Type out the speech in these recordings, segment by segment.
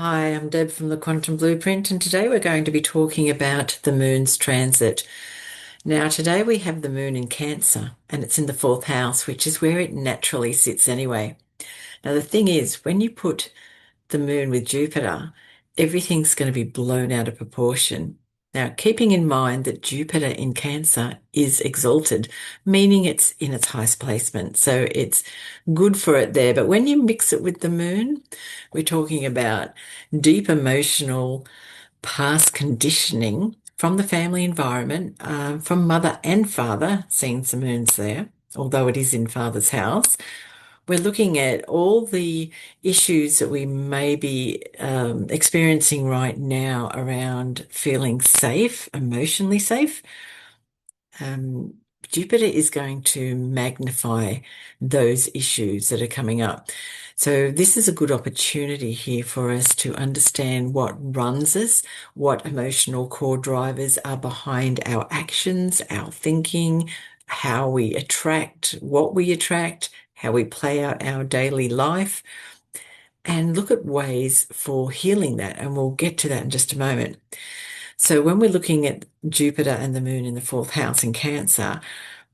Hi, I'm Deb from the Quantum Blueprint, and today we're going to be talking about the moon's transit. Now, today we have the moon in Cancer, and it's in the fourth house, which is where it naturally sits anyway. Now, the thing is, when you put the moon with Jupiter, everything's going to be blown out of proportion. Now, keeping in mind that Jupiter in Cancer is exalted, meaning it's in its highest placement. So it's good for it there. But when you mix it with the moon, we're talking about deep emotional past conditioning from the family environment, from mother and father, seeing some moons there, although it is in father's house. We're looking at all the issues that we may be experiencing right now around feeling safe, emotionally safe. Um, Jupiter is going to magnify those issues that are coming up. So this is a good opportunity here for us to understand what runs us, what emotional core drivers are behind our actions, our thinking, how we attract, what we attract, how we play out our daily life, and look at ways for healing that. And we'll get to that in just a moment. So when we're looking at Jupiter and the moon in the fourth house in Cancer,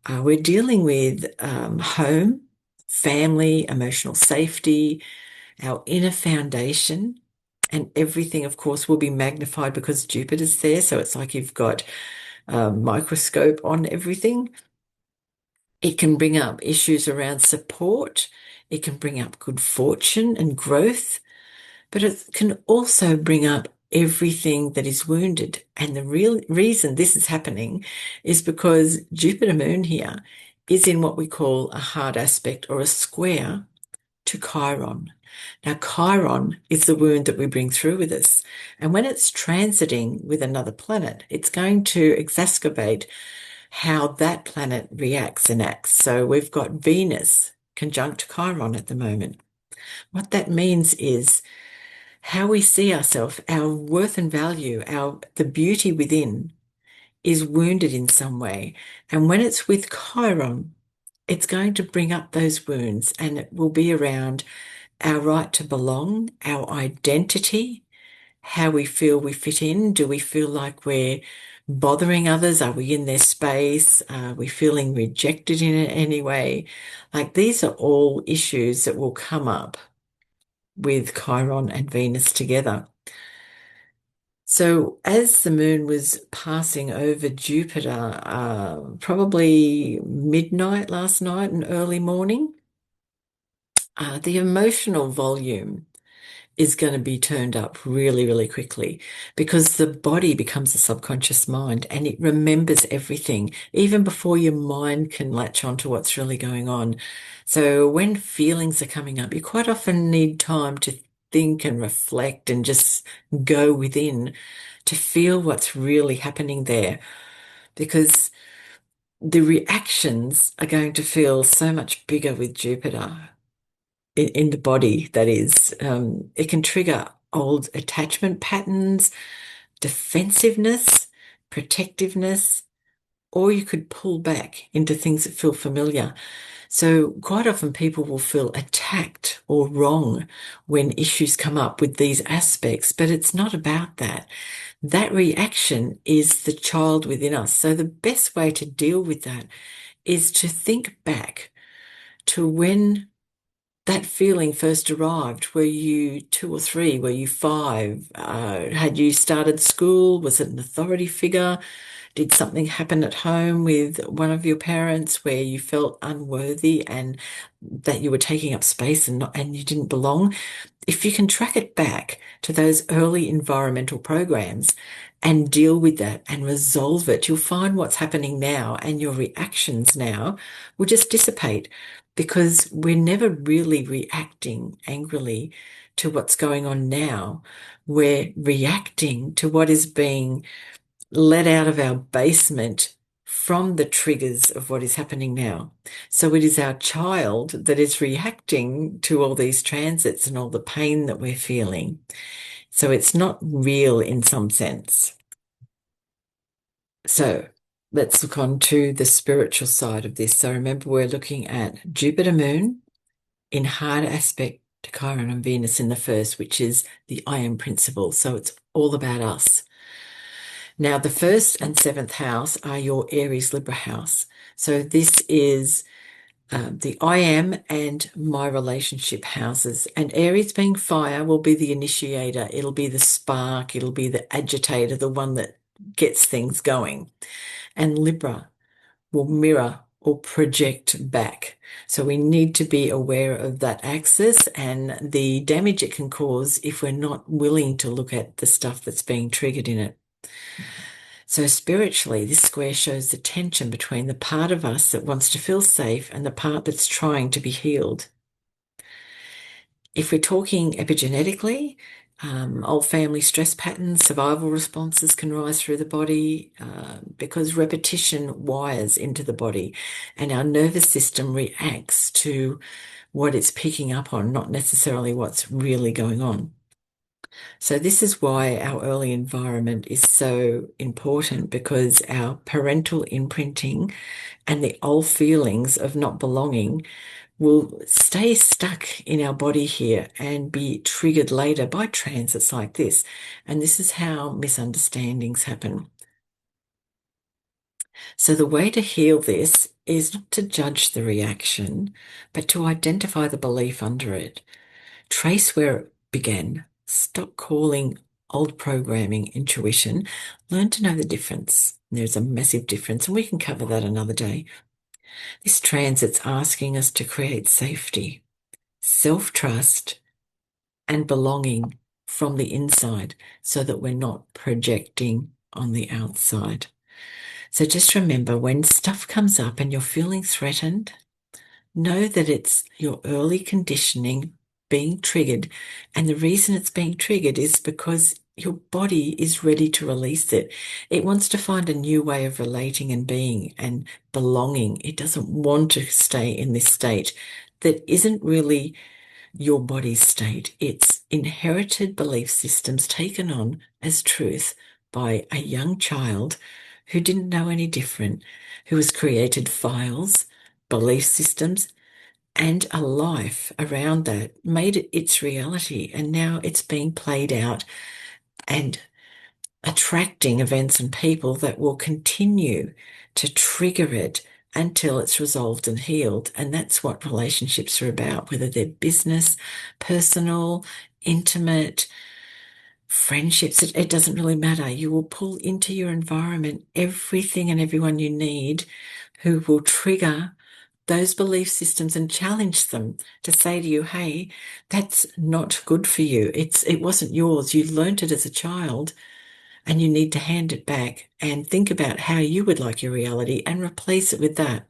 we're dealing with home, family, emotional safety, our inner foundation, and everything, of course, will be magnified because Jupiter's there. So it's like you've got a microscope on everything. It can bring up issues around support. It can bring up good fortune and growth, but it can also bring up everything that is wounded. And the real reason this is happening is because Jupiter moon here is in what we call a hard aspect or a square to Chiron. Now, Chiron is the wound that we bring through with us. And when it's transiting with another planet, it's going to exacerbate how that planet reacts and acts. So we've got Venus conjunct Chiron at the moment. What that means is how we see ourselves, our worth and value, the beauty within is wounded in some way. And when it's with Chiron, it's going to bring up those wounds, and it will be around our right to belong, our identity, how we feel we fit in. Do we feel like we're bothering others? Are we in their space? Are we feeling rejected in any way? Like these are all issues that will come up with Chiron and Venus together. So as the moon was passing over Jupiter, probably midnight last night and early morning, the emotional volume is going to be turned up really, really quickly because the body becomes a subconscious mind and it remembers everything, even before your mind can latch onto what's really going on. So when feelings are coming up, you quite often need time to think and reflect and just go within to feel what's really happening there because the reactions are going to feel so much bigger with Jupiter in the body, that is. It can trigger old attachment patterns, defensiveness, protectiveness, or you could pull back into things that feel familiar. So quite often people will feel attacked or wrong when issues come up with these aspects, but it's not about that. That reaction is the child within us. So the best way to deal with that is to think back to when that feeling first arrived. Were you 2 or 3? Were you 5? Had you started school? Was it an authority figure? Did something happen at home with one of your parents where you felt unworthy and that you were taking up space and you didn't belong? If you can track it back to those early environmental programs and deal with that and resolve it, you'll find what's happening now and your reactions now will just dissipate because we're never really reacting angrily to what's going on now. We're reacting to what is being let out of our basement from the triggers of what is happening now. So it is our child that is reacting to all these transits and all the pain that we're feeling. So it's not real in some sense. So let's look on to the spiritual side of this. So remember, we're looking at Jupiter moon in hard aspect to Chiron and Venus in the first, which is the I am principle. So it's all about us. Now, the first and seventh house are your Aries Libra house. So this is the I am and my relationship houses. And Aries being fire will be the initiator. It'll be the spark. It'll be the agitator, the one that gets things going. And Libra will mirror or project back. So we need to be aware of that axis and the damage it can cause if we're not willing to look at the stuff that's being triggered in it. So spiritually, this square shows the tension between the part of us that wants to feel safe and the part that's trying to be healed. If we're talking epigenetically, old family stress patterns, survival responses can rise through the body because repetition wires into the body and our nervous system reacts to what it's picking up on, not necessarily what's really going on. So this is why our early environment is so important, because our parental imprinting and the old feelings of not belonging will stay stuck in our body here and be triggered later by transits like this. And this is how misunderstandings happen. So the way to heal this is not to judge the reaction, but to identify the belief under it. Trace where it began. Stop calling old programming intuition. Learn to know the difference. There's a massive difference, and we can cover that another day. This transit's asking us to create safety, self-trust, and belonging from the inside so that we're not projecting on the outside. So just remember, when stuff comes up and you're feeling threatened, know that it's your early conditioning being triggered. And the reason it's being triggered is because your body is ready to release it. It wants to find a new way of relating and being and belonging. It doesn't want to stay in this state that isn't really your body's state. It's inherited belief systems taken on as truth by a young child who didn't know any different, who has created files, belief systems, and a life around that, made it its reality. And now it's being played out and attracting events and people that will continue to trigger it until it's resolved and healed. And that's what relationships are about, whether they're business, personal, intimate, friendships. It doesn't really matter. You will pull into your environment everything and everyone you need who will trigger those belief systems and challenge them to say to you, hey, that's not good for you. It wasn't yours. You learned it as a child and you need to hand it back and think about how you would like your reality and replace it with that.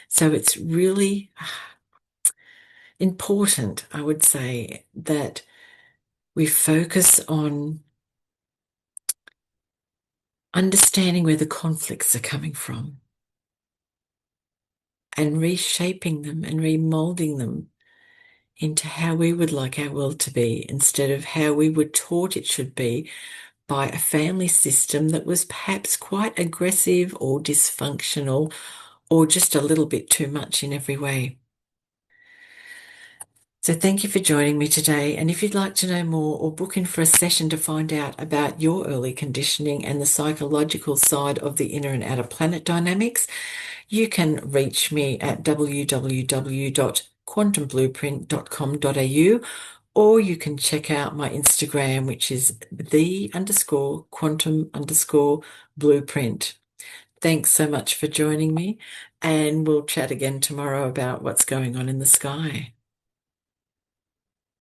So it's really important, I would say, that we focus on understanding where the conflicts are coming from and reshaping them and remolding them into how we would like our world to be, instead of how we were taught it should be by a family system that was perhaps quite aggressive or dysfunctional or just a little bit too much in every way. So thank you for joining me today. And if you'd like to know more or book in for a session to find out about your early conditioning and the psychological side of the inner and outer planet dynamics, you can reach me at www.quantumblueprint.com.au, or you can check out my Instagram, which is the_quantum_blueprint. Thanks so much for joining me, and we'll chat again tomorrow about what's going on in the sky.